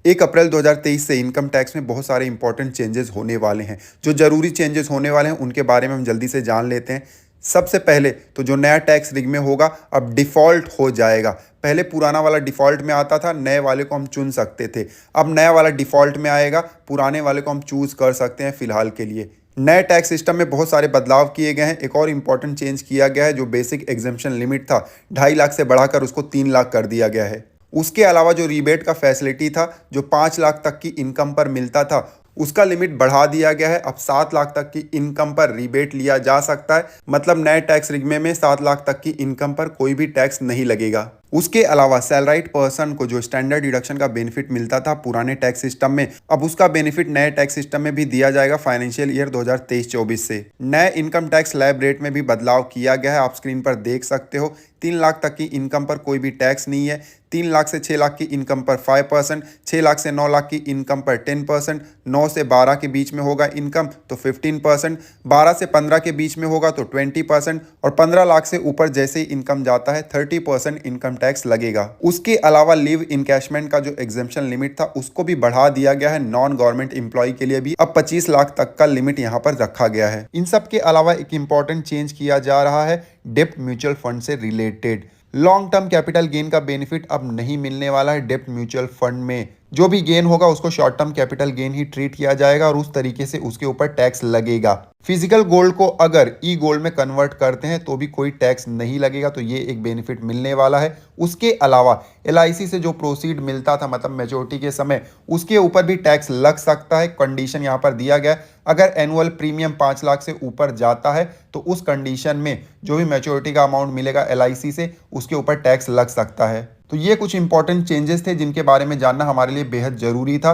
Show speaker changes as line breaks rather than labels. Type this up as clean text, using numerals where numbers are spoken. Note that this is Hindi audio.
1 अप्रैल 2023 से इनकम टैक्स में बहुत सारे इंपॉर्टेंट चेंजेस होने वाले हैं। जो ज़रूरी चेंजेस होने वाले हैं उनके बारे में हम जल्दी से जान लेते हैं। सबसे पहले तो जो नया टैक्स रिग में होगा अब डिफ़ॉल्ट हो जाएगा। पहले पुराना वाला डिफ़ॉल्ट में आता था, नए वाले को हम चुन सकते थे। अब नया वाला डिफ़ॉल्ट में आएगा, पुराने वाले को हम चूज़ कर सकते हैं फ़िलहाल के लिए। नए टैक्स सिस्टम में बहुत सारे बदलाव किए गए हैं। एक और इम्पॉर्टेंट चेंज किया गया है, जो बेसिक एग्जेम्पशन लिमिट था 2.5 लाख से बढ़ाकर उसको 3 लाख कर दिया गया है। उसके अलावा जो रीबेट का फैसिलिटी था, जो 5 लाख तक की इनकम पर मिलता था, उसका लिमिट बढ़ा दिया गया है। अब 7 लाख तक की इनकम पर रीबेट लिया जा सकता है। मतलब नए टैक्स रिग्मे में 7 लाख तक की इनकम पर कोई भी टैक्स नहीं लगेगा। उसके अलावा सैलराइड पर्सन को जो स्टैंडर्ड डिडक्शन का बेनिफिट मिलता था पुराने टैक्स सिस्टम में, अब उसका बेनिफिट नए टैक्स सिस्टम में भी दिया जाएगा फाइनेंशियल ईयर 2023-24 से। नए इनकम टैक्स स्लैब रेट में भी बदलाव किया गया है, आप स्क्रीन पर देख सकते हो। 3 लाख तक की इनकम पर कोई भी टैक्स नहीं है। 3 लाख से 6 लाख की इनकम पर 5%, 6 लाख से 9 लाख की इनकम पर 10%, 9 से 12 के बीच में होगा इनकम तो 15%, 12 से 15 के बीच में होगा तो 20%, और 15 लाख से ऊपर जैसे ही इनकम जाता है 30% इनकम टैक्स लगेगा। उसके अलावा लीव इनकैशमेंट का जो एग्जेम्पशन लिमिट था उसको भी बढ़ा दिया गया है। नॉन गवर्नमेंट एम्प्लॉय के लिए भी अब 25 लाख तक का लिमिट यहाँ पर रखा गया है। इन सब के अलावा एक इंपॉर्टेंट चेंज किया जा रहा है डेप्ट म्यूचुअल फंड से related. Long term capital gain का बेनिफिट अब नहीं मिलने वाला है डेप्ट म्यूचुअल फंड में। जो भी गेन होगा उसको शॉर्ट टर्म कैपिटल गेन ही ट्रीट किया जाएगा और उस तरीके से उसके ऊपर टैक्स लगेगा। फिजिकल गोल्ड को अगर ई गोल्ड में कन्वर्ट करते हैं तो भी कोई टैक्स नहीं लगेगा, तो ये एक बेनिफिट मिलने वाला है। उसके अलावा LIC से जो प्रोसीड मिलता था, मतलब मैच्योरिटी के समय, उसके ऊपर भी टैक्स लग सकता है। कंडीशन यहाँ पर दिया गया, अगर एनुअल प्रीमियम 5 लाख से ऊपर जाता है तो उस कंडीशन में जो भी मैच्योरिटी का अमाउंट मिलेगा LIC से, उसके ऊपर टैक्स लग सकता है। तो ये कुछ इंपॉर्टेंट चेंजेस थे जिनके बारे में जानना हमारे लिए बेहद जरूरी था।